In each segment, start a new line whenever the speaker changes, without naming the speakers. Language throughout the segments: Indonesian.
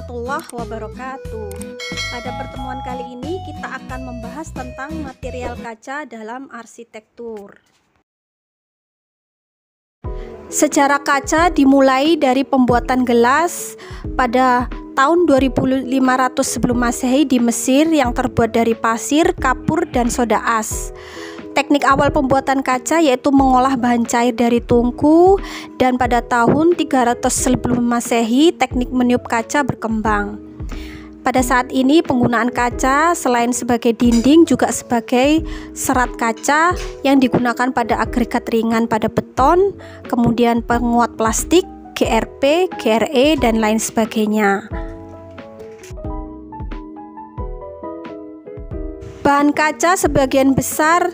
warahmatullahi wabarakatuh. Pada pertemuan kali ini kita akan membahas tentang material kaca dalam arsitektur. Sejarah kaca dimulai dari pembuatan gelas pada tahun 2500 sebelum Masehi di Mesir yang terbuat dari pasir, kapur, dan soda as. Teknik awal pembuatan kaca yaitu mengolah bahan cair dari tungku, dan pada tahun 300 sebelum Masehi teknik meniup kaca berkembang. Pada saat ini penggunaan kaca selain sebagai dinding juga sebagai serat kaca yang digunakan pada agregat ringan pada beton, kemudian penguat plastik, GRP, GRE, dan lain sebagainya. Bahan kaca sebagian besar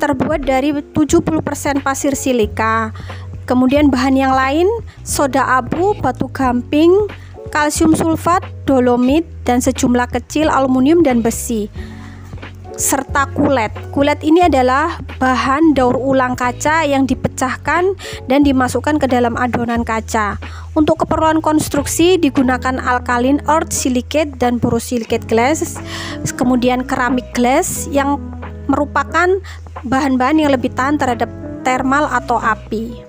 terbuat dari 70% pasir silika. Kemudian bahan yang lain soda abu, batu gamping, kalsium sulfat, dolomit, dan sejumlah kecil aluminium dan besi, serta kulet. Kulet ini adalah bahan daur ulang kaca yang dipecahkan dan dimasukkan ke dalam adonan kaca. Untuk keperluan konstruksi digunakan alkaline earth silicate dan borosilicate glass, kemudian keramik glass yang merupakan bahan-bahan yang lebih tahan terhadap thermal atau api.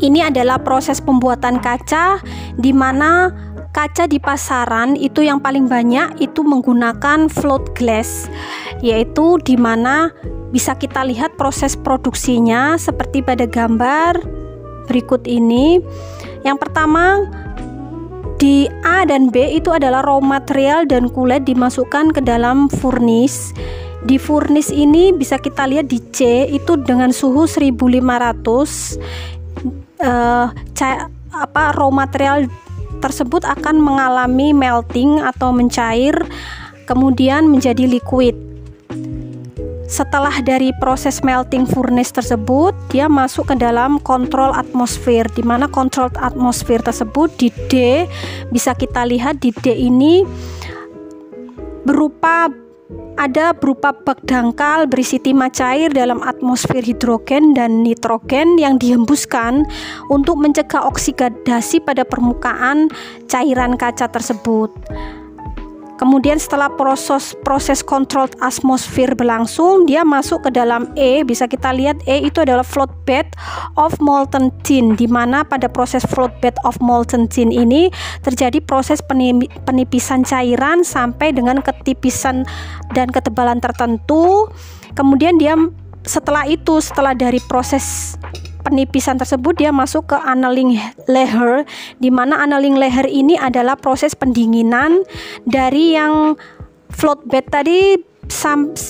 Ini adalah proses pembuatan kaca, di mana kaca di pasaran itu yang paling banyak itu menggunakan float glass, yaitu di mana bisa kita lihat proses produksinya seperti pada gambar berikut ini. Yang pertama, di A dan B itu adalah raw material dan kulit dimasukkan ke dalam furnace. Di furnace ini bisa kita lihat di C itu dengan suhu 1500 raw material tersebut akan mengalami melting atau mencair kemudian menjadi liquid. Setelah dari proses melting furnace tersebut, dia masuk ke dalam kontrol atmosfer, di mana kontrol atmosfer tersebut di D bisa kita lihat di D ini berupa bak dangkal berisi timah cair dalam atmosfer hidrogen dan nitrogen yang dihembuskan untuk mencegah oksidasi pada permukaan cairan kaca tersebut. Kemudian setelah proses kontrol atmosfer berlangsung, dia masuk ke dalam E. Bisa kita lihat E itu adalah float bed of molten tin, di mana pada proses float bed of molten tin ini terjadi proses penipisan cairan sampai dengan ketipisan dan ketebalan tertentu. Kemudian dia setelah dari proses penipisan tersebut dia masuk ke annealing layer, di mana annealing layer ini adalah proses pendinginan dari yang float bed tadi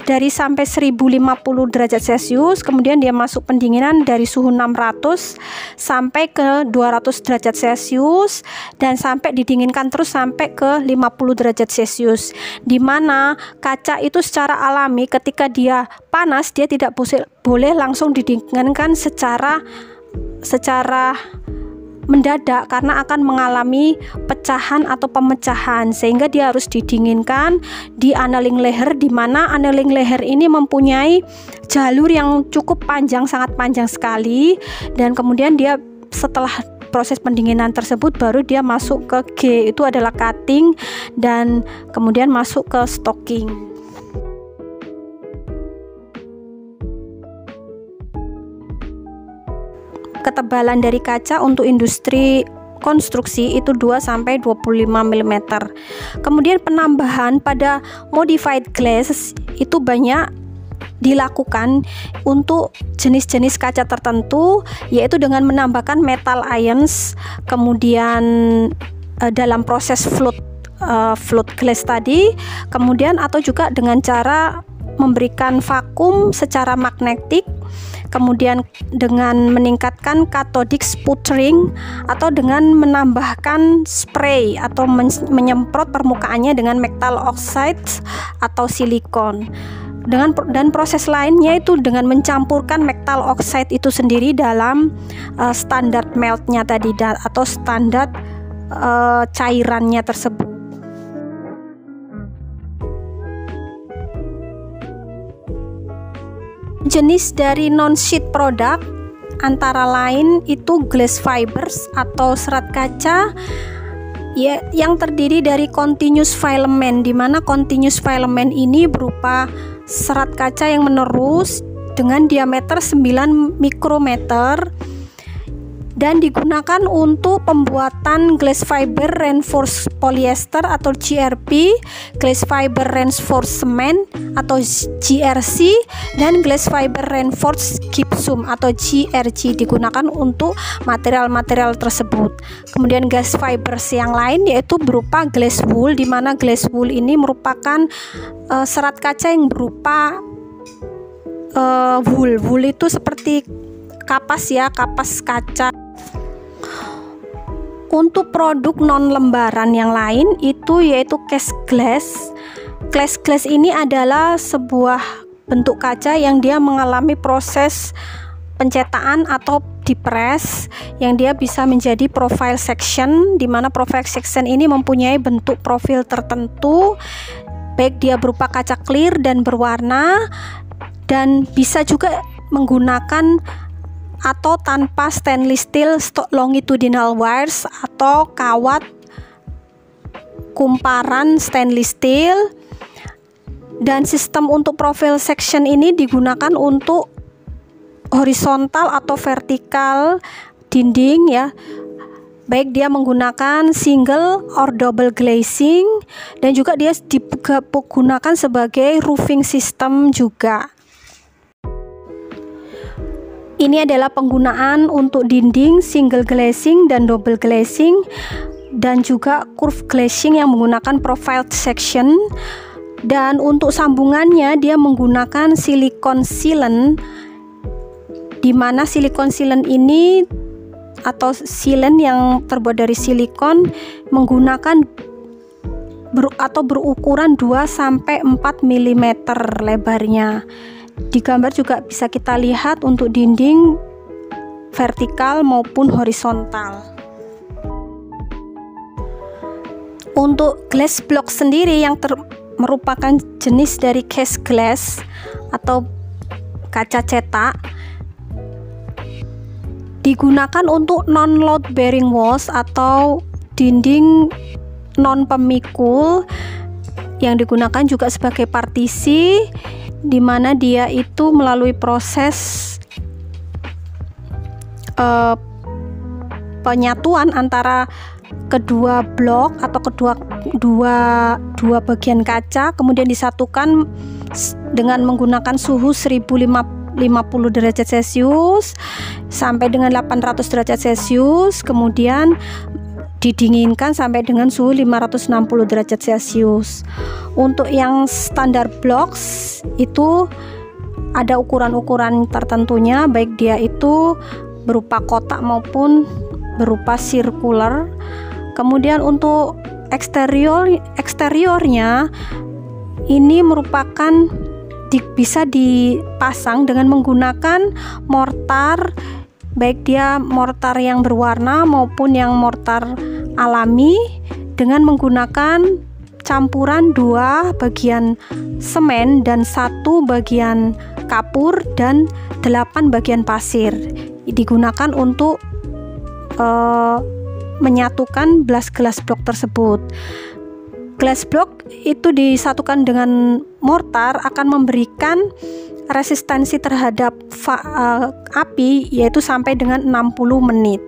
dari sampai 1050 derajat Celcius, kemudian dia masuk pendinginan dari suhu 600 sampai ke 200 derajat Celcius, dan sampai didinginkan terus sampai ke 50 derajat Celcius, di mana kaca itu secara alami ketika dia panas dia tidak boleh langsung didinginkan secara mendadak karena akan mengalami pecahan atau pemecahan, sehingga dia harus didinginkan di annealing layer, di mana annealing layer ini mempunyai jalur yang cukup panjang, sangat panjang sekali, dan kemudian dia setelah proses pendinginan tersebut baru dia masuk ke G, itu adalah cutting, dan kemudian masuk ke stocking. Ketebalan dari kaca untuk industri konstruksi itu 2-25 mm. Kemudian penambahan pada modified glass itu banyak dilakukan untuk jenis-jenis kaca tertentu, yaitu dengan menambahkan metal ions, kemudian dalam proses float glass tadi, kemudian atau juga dengan cara memberikan vakum secara magnetik, kemudian dengan meningkatkan cathodic sputtering, atau dengan menambahkan spray atau menyemprot permukaannya dengan metal oxide atau silikon. Dan proses lainnya itu dengan mencampurkan metal oxide itu sendiri dalam standar meltnya tadi atau standar cairannya tersebut. Jenis dari non-sheet product antara lain itu glass fibers atau serat kaca ya, yang terdiri dari continuous filament, di mana continuous filament ini berupa serat kaca yang menerus dengan diameter 9 mikrometer dan digunakan untuk pembuatan glass fiber reinforced polyester atau GRP, glass fiber reinforced cement atau GRC, dan glass fiber reinforced gypsum atau GRG digunakan untuk material-material tersebut. Kemudian glass fibers yang lain yaitu berupa glass wool, di mana glass wool ini merupakan serat kaca yang berupa wool. Wool itu seperti kapas ya, kapas kaca. Untuk produk non lembaran yang lain itu yaitu cast glass. Cast glass ini adalah sebuah bentuk kaca yang dia mengalami proses pencetakan atau dipres, yang dia bisa menjadi profile section, di mana profile section ini mempunyai bentuk profil tertentu, baik dia berupa kaca clear dan berwarna, dan bisa juga menggunakan atau tanpa stainless steel longitudinal wires atau kawat kumparan stainless steel. Dan sistem untuk profile section ini digunakan untuk horizontal atau vertikal dinding ya, baik dia menggunakan single or double glazing, dan juga dia digunakan sebagai roofing system juga. Ini adalah penggunaan untuk dinding single glazing dan double glazing, dan juga curve glazing yang menggunakan profile section. Dan untuk sambungannya dia menggunakan silikon sealant, di mana silikon sealant ini atau sealant yang terbuat dari silikon menggunakan berukuran 2-4 mm lebarnya. Di gambar juga bisa kita lihat untuk dinding vertikal maupun horizontal. Untuk glass block sendiri yang merupakan jenis dari cast glass atau kaca cetak, digunakan untuk non-load bearing walls atau dinding non pemikul, yang digunakan juga sebagai partisi, di mana dia itu melalui proses penyatuan antara kedua blok atau dua bagian kaca, kemudian disatukan dengan menggunakan suhu 1050 derajat Celcius sampai dengan 800 derajat Celcius, kemudian didinginkan sampai dengan suhu 560 derajat Celcius. Untuk yang standar blocks itu ada ukuran-ukuran tertentunya, baik dia itu berupa kotak maupun berupa circular. Kemudian untuk eksteriornya ini merupakan bisa dipasang dengan menggunakan mortar, baik dia mortar yang berwarna maupun yang mortar alami, dengan menggunakan campuran 2 bagian semen dan 1 bagian kapur dan 8 bagian pasir. Digunakan untuk menyatukan glass block tersebut. Glass block itu disatukan dengan mortar akan memberikan resistensi terhadap api yaitu sampai dengan 60 menit.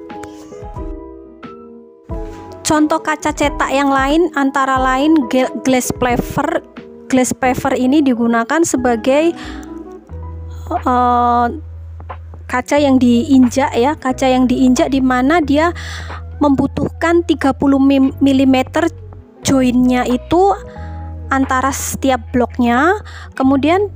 Contoh kaca cetak yang lain antara lain glass paver. Glass paver ini digunakan sebagai kaca yang diinjak ya, kaca yang diinjak di mana dia membutuhkan 30 mm joinnya itu antara setiap bloknya. Kemudian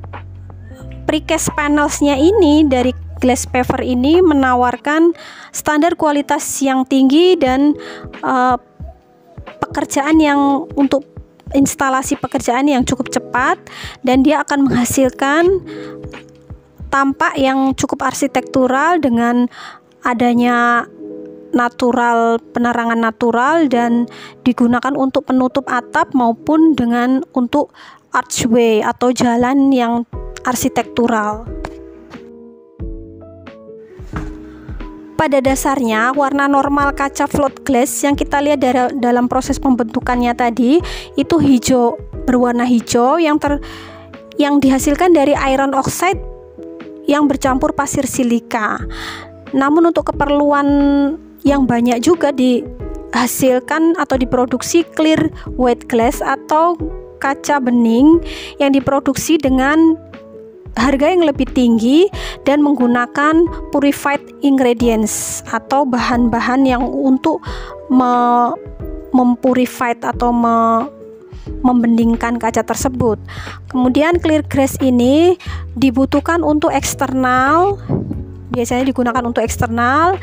precast panelsnya ini dari glass paver ini menawarkan standar kualitas yang tinggi dan pekerjaan yang untuk instalasi pekerjaan yang cukup cepat, dan dia akan menghasilkan tampak yang cukup arsitektural dengan adanya penerangan natural, dan digunakan untuk penutup atap maupun dengan untuk archway atau jalan yang arsitektural. Pada dasarnya warna normal kaca float glass yang kita lihat dalam proses pembentukannya tadi itu hijau, berwarna hijau yang dihasilkan dari iron oxide yang bercampur pasir silika. Namun untuk keperluan yang banyak juga dihasilkan atau diproduksi clear white glass atau kaca bening yang diproduksi dengan harga yang lebih tinggi dan menggunakan purified ingredients atau bahan-bahan yang untuk mempurified atau membeningkan kaca tersebut. Kemudian clear glass ini dibutuhkan untuk eksternal, biasanya digunakan untuk eksternal,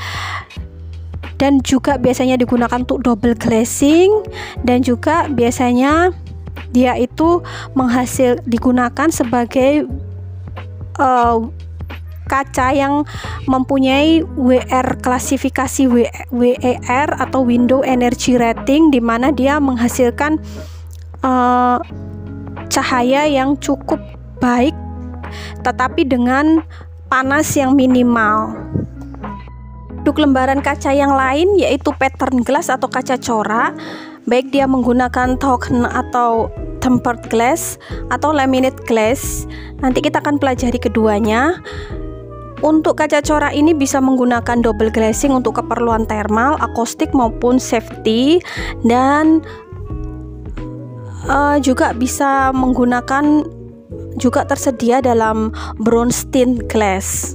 dan juga biasanya digunakan untuk double glazing, dan juga biasanya dia itu digunakan sebagai kaca yang mempunyai WR klasifikasi WER atau Window Energy Rating, di mana dia menghasilkan cahaya yang cukup baik tetapi dengan panas yang minimal. Untuk lembaran kaca yang lain yaitu pattern glass atau kaca corak, baik dia menggunakan token atau tempered glass atau laminate glass. Nanti kita akan pelajari keduanya. Untuk kaca corak ini bisa menggunakan double glazing untuk keperluan thermal, akustik maupun safety, dan juga bisa menggunakan, juga tersedia dalam bronze tint glass.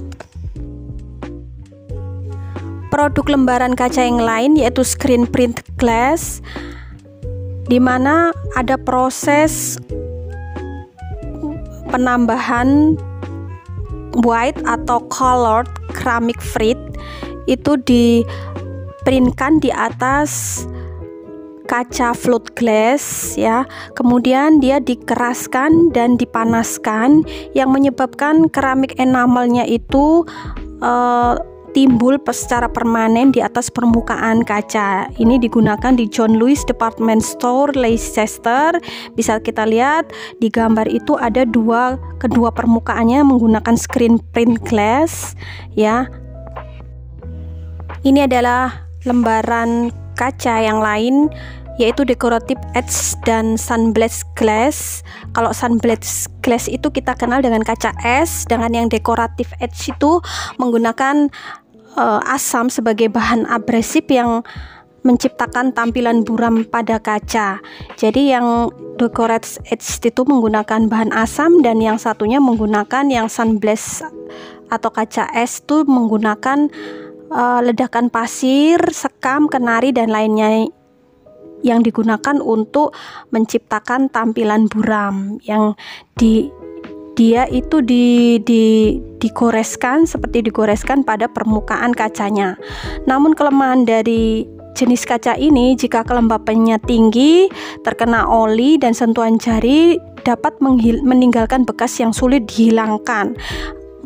Produk lembaran kaca yang lain yaitu screen print glass, di mana ada proses penambahan white atau colored ceramic frit, itu diprintkan di atas kaca float glass ya. Kemudian dia dikeraskan dan dipanaskan yang menyebabkan keramik enamelnya itu timbul secara permanen di atas permukaan kaca. Ini digunakan di John Lewis Department Store, Leicester. Bisa kita lihat di gambar itu ada kedua permukaannya menggunakan screen print glass ya. Ini adalah lembaran kaca yang lain yaitu decorative edge dan sunblast glass. Kalau sunblast glass itu kita kenal dengan kaca es, dengan yang decorative edge itu menggunakan asam sebagai bahan abrasif yang menciptakan tampilan buram pada kaca. Jadi yang decorative edge itu menggunakan bahan asam, dan yang satunya menggunakan yang sunblast atau kaca es itu menggunakan ledakan pasir, sekam, kenari, dan lainnya yang digunakan untuk menciptakan tampilan buram yang dia itu digoreskan seperti digoreskan pada permukaan kacanya. Namun kelemahan dari jenis kaca ini, jika kelembapannya tinggi, terkena oli dan sentuhan jari dapat meninggalkan bekas yang sulit dihilangkan,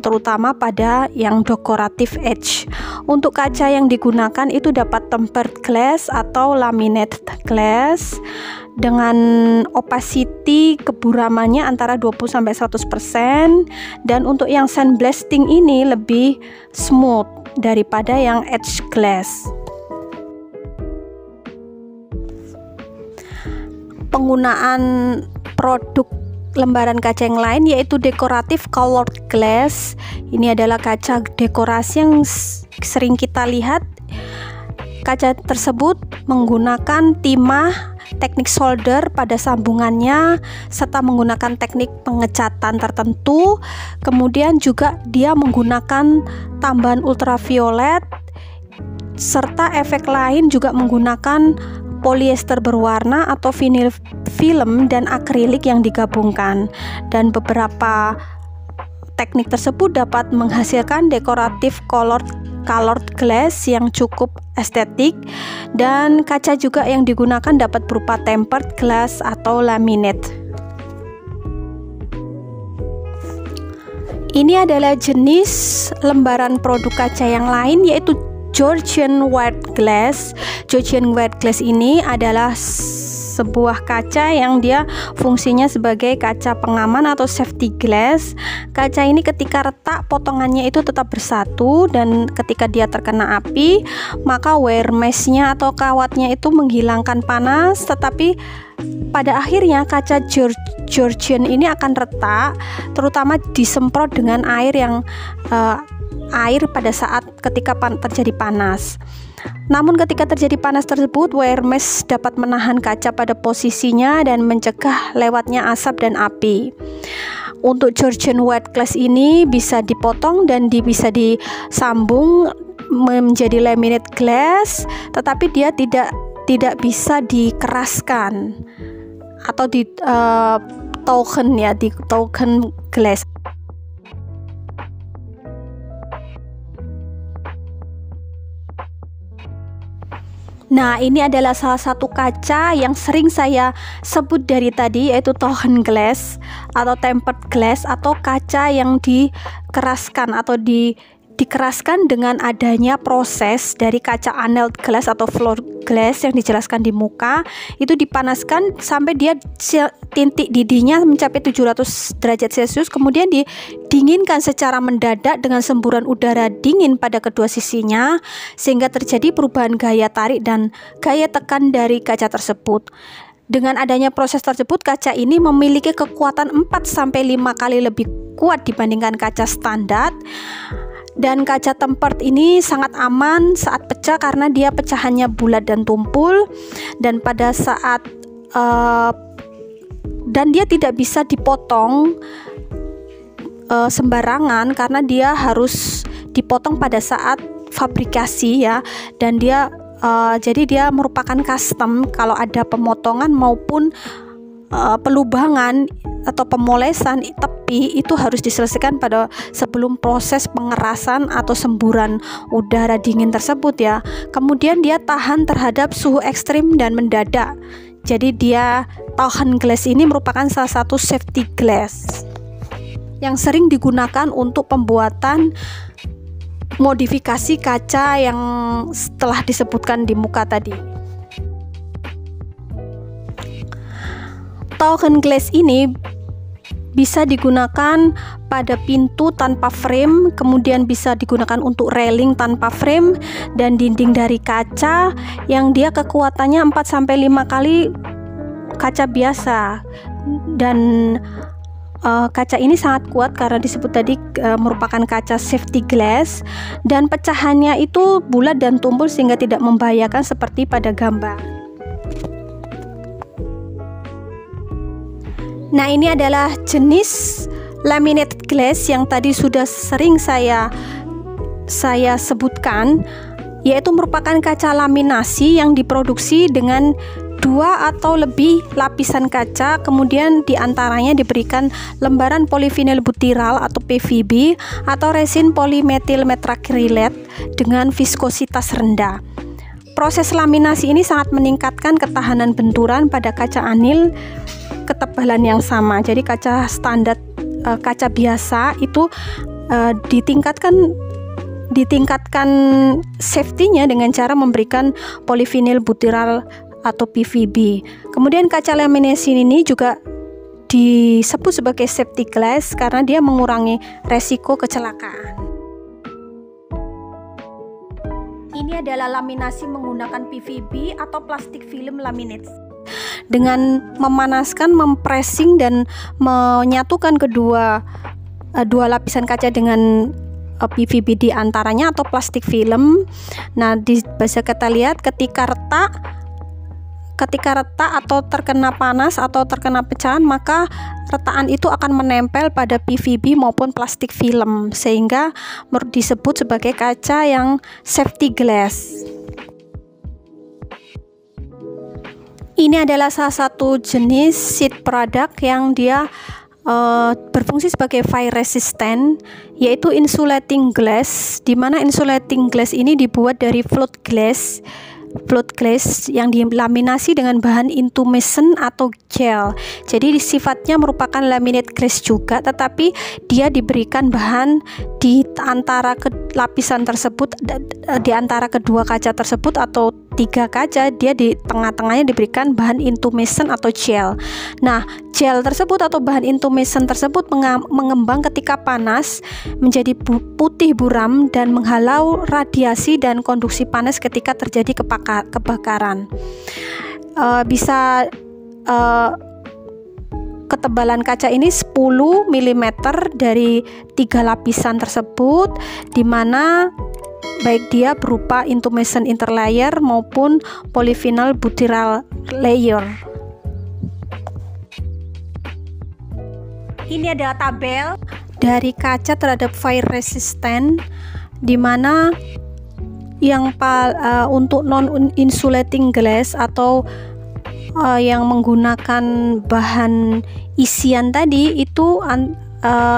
terutama pada yang decorative edge. Untuk kaca yang digunakan itu dapat tempered glass atau laminated glass dengan opacity keburamannya antara 20-100%, dan untuk yang sandblasting ini lebih smooth daripada yang edge glass. Penggunaan produk lembaran kaca yang lain yaitu decorative colored glass. Ini adalah kaca dekorasi yang sering kita lihat. Kaca tersebut menggunakan timah, teknik solder pada sambungannya, serta menggunakan teknik pengecatan tertentu. Kemudian juga dia menggunakan tambahan ultraviolet, serta efek lain juga menggunakan polyester berwarna atau vinyl film dan akrilik yang digabungkan. Dan beberapa teknik tersebut dapat menghasilkan dekoratif colored glass yang cukup estetik, dan kaca juga yang digunakan dapat berupa tempered glass atau laminate. Ini adalah jenis lembaran produk kaca yang lain yaitu Georgian white glass. Georgian white glass ini adalah sebuah kaca yang dia fungsinya sebagai kaca pengaman atau safety glass. Kaca ini ketika retak potongannya itu tetap bersatu, dan ketika dia terkena api maka wear mesh-nya atau kawatnya itu menghilangkan panas, tetapi pada akhirnya kaca Georgian ini akan retak, terutama disemprot dengan air pada saat ketika terjadi panas. Namun ketika terjadi panas tersebut, wear mesh dapat menahan kaca pada posisinya dan mencegah lewatnya asap dan api. Untuk Georgian white glass ini bisa dipotong dan bisa disambung menjadi laminate glass, tetapi dia tidak bisa dikeraskan atau di token glass. Nah, ini adalah salah satu kaca yang sering saya sebut dari tadi, yaitu token glass atau tempered glass, atau kaca yang dikeraskan atau dikeraskan dengan adanya proses dari kaca annealed glass atau floor glass yang dijelaskan di muka. Itu dipanaskan sampai dia titik didihnya mencapai 700 derajat Celcius, kemudian didinginkan secara mendadak dengan semburan udara dingin pada kedua sisinya, sehingga terjadi perubahan gaya tarik dan gaya tekan dari kaca tersebut. Dengan adanya proses tersebut, kaca ini memiliki kekuatan 4-5 kali lebih kuat dibandingkan kaca standar. Dan kaca tempered ini sangat aman saat pecah karena dia pecahannya bulat dan tumpul, dan pada saat dan dia tidak bisa dipotong sembarangan karena dia harus dipotong pada saat fabrikasi ya, dan jadi dia merupakan custom. Kalau ada pemotongan maupun pelubangan atau pemolesan tepi itu harus diselesaikan sebelum proses pengerasan atau semburan udara dingin tersebut ya. Kemudian dia tahan terhadap suhu ekstrim dan mendadak. Jadi token glass ini merupakan salah satu safety glass yang sering digunakan untuk pembuatan modifikasi kaca yang setelah disebutkan di muka tadi. Token glass ini bisa digunakan pada pintu tanpa frame, kemudian bisa digunakan untuk railing tanpa frame, dan dinding dari kaca yang dia kekuatannya 4-5 kali kaca biasa. Dan kaca ini sangat kuat karena disebut tadi merupakan kaca safety glass, dan pecahannya itu bulat dan tumpul sehingga tidak membahayakan seperti pada gambar. Nah, ini adalah jenis laminated glass yang tadi sudah sering saya sebutkan, yaitu merupakan kaca laminasi yang diproduksi dengan 2 atau lebih lapisan kaca, kemudian diantaranya diberikan lembaran polivinil butiral atau PVB atau resin polymethyl methacrylate dengan viskositas rendah. Proses laminasi ini sangat meningkatkan ketahanan benturan pada kaca anil ketebalan yang sama. Jadi kaca standar, kaca biasa itu ditingkatkan safety-nya dengan cara memberikan polivinil butiral atau PVB. Kemudian kaca laminasi ini juga disebut sebagai safety glass karena dia mengurangi resiko kecelakaan. Ini adalah laminasi menggunakan PVB atau plastik film laminate. Dengan memanaskan, mempressing dan menyatukan kedua lapisan kaca dengan PVB di antaranya atau plastik film. Nah, bisa kita lihat ketika retak atau terkena panas atau terkena pecahan, maka retakan itu akan menempel pada PVB maupun plastik film, sehingga disebut sebagai kaca yang safety glass. Ini adalah salah satu jenis sheet product yang dia berfungsi sebagai fire resistant, yaitu insulating glass, di mana insulating glass ini dibuat dari float glass yang dilaminasi dengan bahan intumescent atau gel. Jadi sifatnya merupakan laminate glass juga, tetapi dia diberikan bahan di antara lapisan tersebut, di antara kedua kaca tersebut atau 3 kaca, dia di tengah-tengahnya diberikan bahan intumescent atau gel. Nah, gel tersebut atau bahan intumescent tersebut mengembang ketika panas menjadi putih buram dan menghalau radiasi dan konduksi panas ketika terjadi kebakaran. Ketebalan kaca ini 10 mm dari 3 lapisan tersebut, di mana baik dia berupa intumescent interlayer maupun polyvinyl butyral layer. Ini adalah tabel dari kaca terhadap fire resistant, di mana untuk non insulating glass atau yang menggunakan bahan isian tadi itu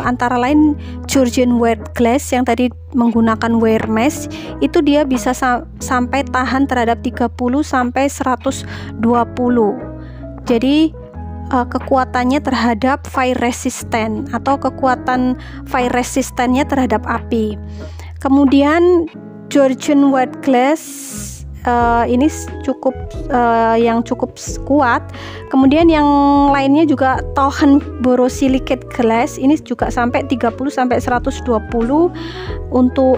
antara lain Georgian wire glass yang tadi menggunakan wire mesh, itu dia bisa sampai tahan terhadap 30 sampai 120. Jadi kekuatannya terhadap fire resistant atau kekuatan fire resistantnya terhadap api. Kemudian Georgian wire glass ini cukup yang cukup kuat. Kemudian yang lainnya juga Tauhen borosilicate glass, ini juga sampai 30 sampai 120 untuk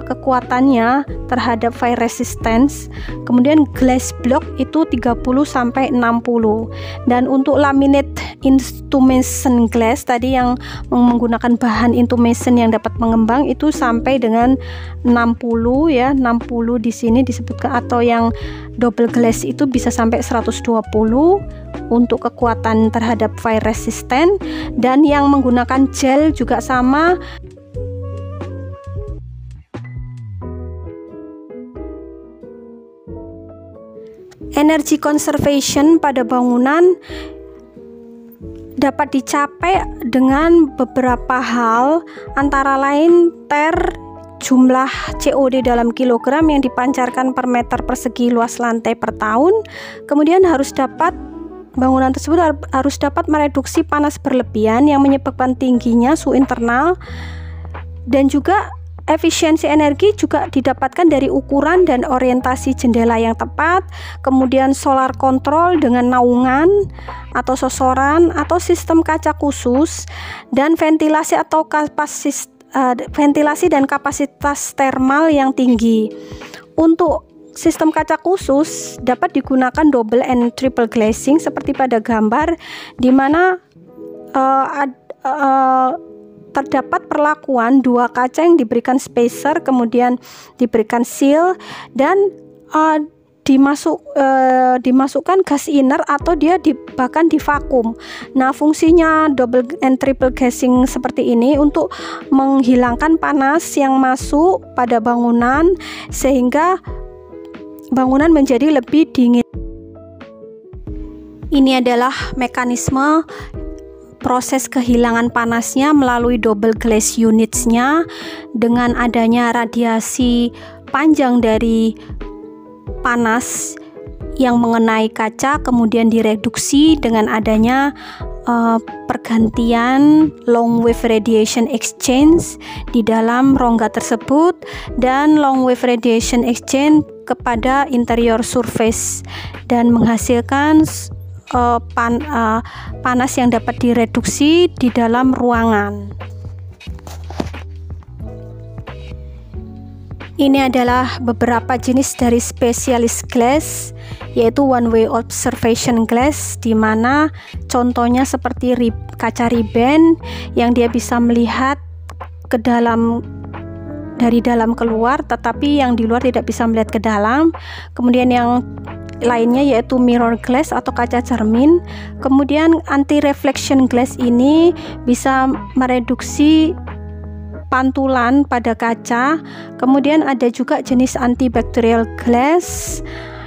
kekuatannya terhadap fire resistance. Kemudian glass block itu 30 sampai 60. Dan untuk laminate intumescent glass tadi yang menggunakan bahan intumescent yang dapat mengembang itu sampai dengan 60 ya, 60 di sini disebutkan, atau yang double glass itu bisa sampai 120 untuk kekuatan terhadap fire resistant. Dan yang menggunakan gel juga sama. Energy conservation pada bangunan dapat dicapai dengan beberapa hal, antara lain jumlah COD dalam kilogram yang dipancarkan per meter persegi luas lantai per tahun. Kemudian bangunan tersebut harus dapat mereduksi panas berlebihan yang menyebabkan tingginya suhu internal, dan juga efisiensi energi juga didapatkan dari ukuran dan orientasi jendela yang tepat. Kemudian solar control dengan naungan atau sosoran atau sistem kaca khusus, dan ventilasi dan kapasitas termal yang tinggi. Untuk sistem kaca khusus dapat digunakan double and triple glazing seperti pada gambar, di mana terdapat perlakuan 2 kaca yang diberikan spacer, kemudian diberikan seal, dan dimasukkan gas inner atau dia bahkan divakum. Nah, fungsinya double and triple glazing seperti ini untuk menghilangkan panas yang masuk pada bangunan sehingga bangunan menjadi lebih dingin. Ini adalah mekanisme proses kehilangan panasnya melalui double glass unitsnya. Dengan adanya radiasi panjang dari panas yang mengenai kaca, kemudian direduksi dengan adanya pergantian long wave radiation exchange di dalam rongga tersebut, dan long wave radiation exchange kepada interior surface, dan menghasilkan panas yang dapat direduksi di dalam ruangan. Ini adalah beberapa jenis dari specialist glass, yaitu one way observation glass, di mana contohnya seperti kaca ribbon yang dia bisa melihat ke dalam, dari dalam keluar, tetapi yang di luar tidak bisa melihat ke dalam. Kemudian yang lainnya yaitu mirror glass atau kaca cermin. Kemudian anti reflection glass ini bisa mereduksi pantulan pada kaca. Kemudian ada juga jenis antibacterial glass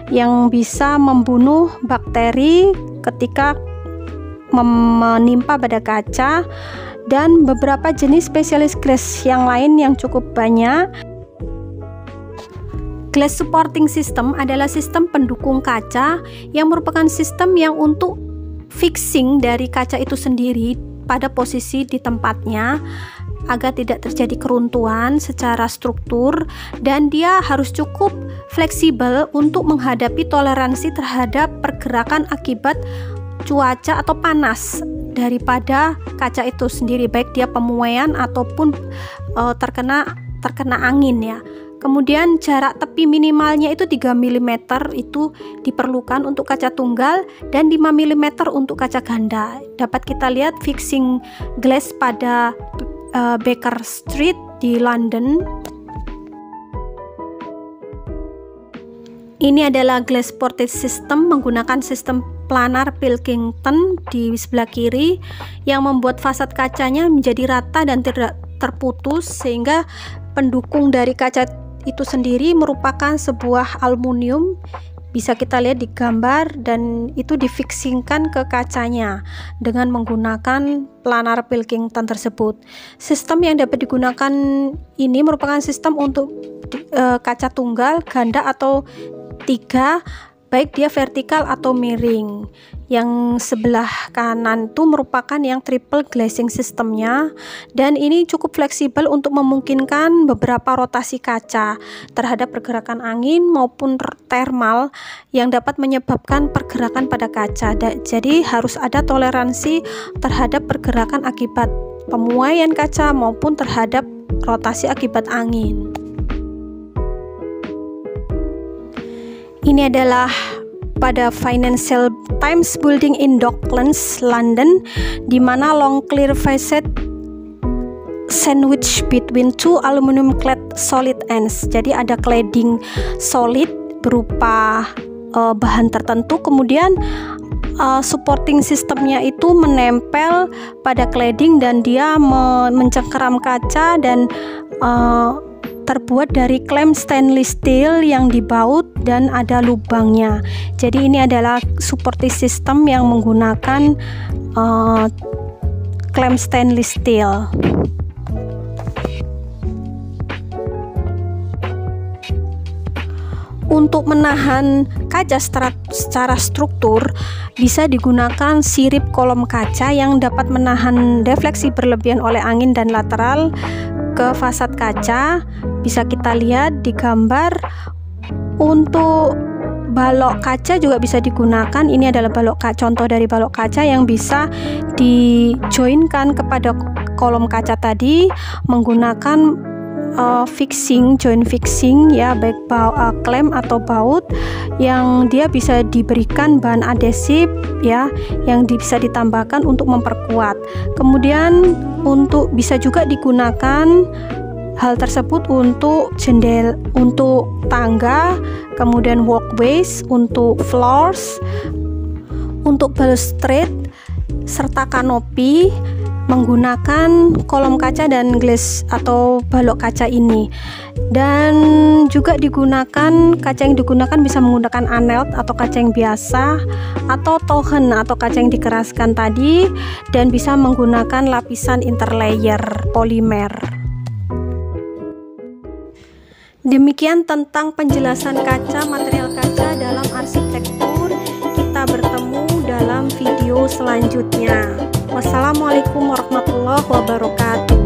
yang bisa membunuh bakteri ketika menimpa pada kaca, dan beberapa jenis spesialis glass yang lain yang cukup banyak. Glass supporting system adalah sistem pendukung kaca yang merupakan sistem yang untuk fixing dari kaca itu sendiri pada posisi di tempatnya. agar tidak terjadi keruntuhan secara struktur, dan dia harus cukup fleksibel untuk menghadapi toleransi terhadap pergerakan akibat cuaca atau panas daripada kaca itu sendiri, baik dia pemuaian ataupun terkena angin ya. Kemudian jarak tepi minimalnya itu 3 mm itu diperlukan untuk kaca tunggal dan 5 mm untuk kaca ganda. Dapat kita lihat fixing glass pada Baker Street di London. Ini adalah glass portage system menggunakan sistem planar Pilkington di sebelah kiri yang membuat fasad kacanya menjadi rata dan tidak terputus, sehingga pendukung dari kaca itu sendiri merupakan sebuah aluminium, bisa kita lihat di gambar, dan itu difixingkan ke kacanya dengan menggunakan planar Pilkington tersebut. Sistem yang dapat digunakan ini merupakan sistem untuk kaca tunggal, ganda atau 3, baik dia vertikal atau miring. Yang sebelah kanan itu merupakan yang triple glazing sistemnya, dan ini cukup fleksibel untuk memungkinkan beberapa rotasi kaca terhadap pergerakan angin maupun thermal yang dapat menyebabkan pergerakan pada kaca. Jadi harus ada toleransi terhadap pergerakan akibat pemuaian kaca maupun terhadap rotasi akibat angin. Ini adalah pada Financial Times building in Docklands, London, di mana long clear facade sandwich between two aluminum clad solid ends. Jadi ada cladding solid berupa bahan tertentu, kemudian supporting sistemnya itu menempel pada cladding dan dia mencengkeram kaca dan terbuat dari klem stainless steel yang dibaut dan ada lubangnya. Jadi ini adalah supporting system yang menggunakan klem stainless steel. Untuk menahan kaca secara struktur bisa digunakan sirip kolom kaca yang dapat menahan defleksi berlebihan oleh angin dan lateral ke fasad kaca. Bisa kita lihat di gambar. Untuk balok kaca juga bisa digunakan. Ini adalah balok kaca, contoh dari balok kaca yang bisa dijoinkan kepada kolom kaca tadi menggunakan joint fixing ya, baik klem atau baut yang dia bisa diberikan bahan adhesif ya, yang bisa ditambahkan untuk memperkuat. Kemudian bisa juga digunakan hal tersebut untuk jendela, untuk tangga, kemudian walkways, untuk floors, untuk balustrade serta kanopi menggunakan kolom kaca dan glass atau balok kaca ini. Dan juga kaca yang digunakan bisa menggunakan anelt atau kaca yang biasa, atau tohen atau kaca yang dikeraskan tadi, dan bisa menggunakan lapisan interlayer polimer. Demikian tentang penjelasan material kaca dalam arsitektur. Kita bertemu dalam video selanjutnya. Wassalamualaikum warahmatullahi wabarakatuh.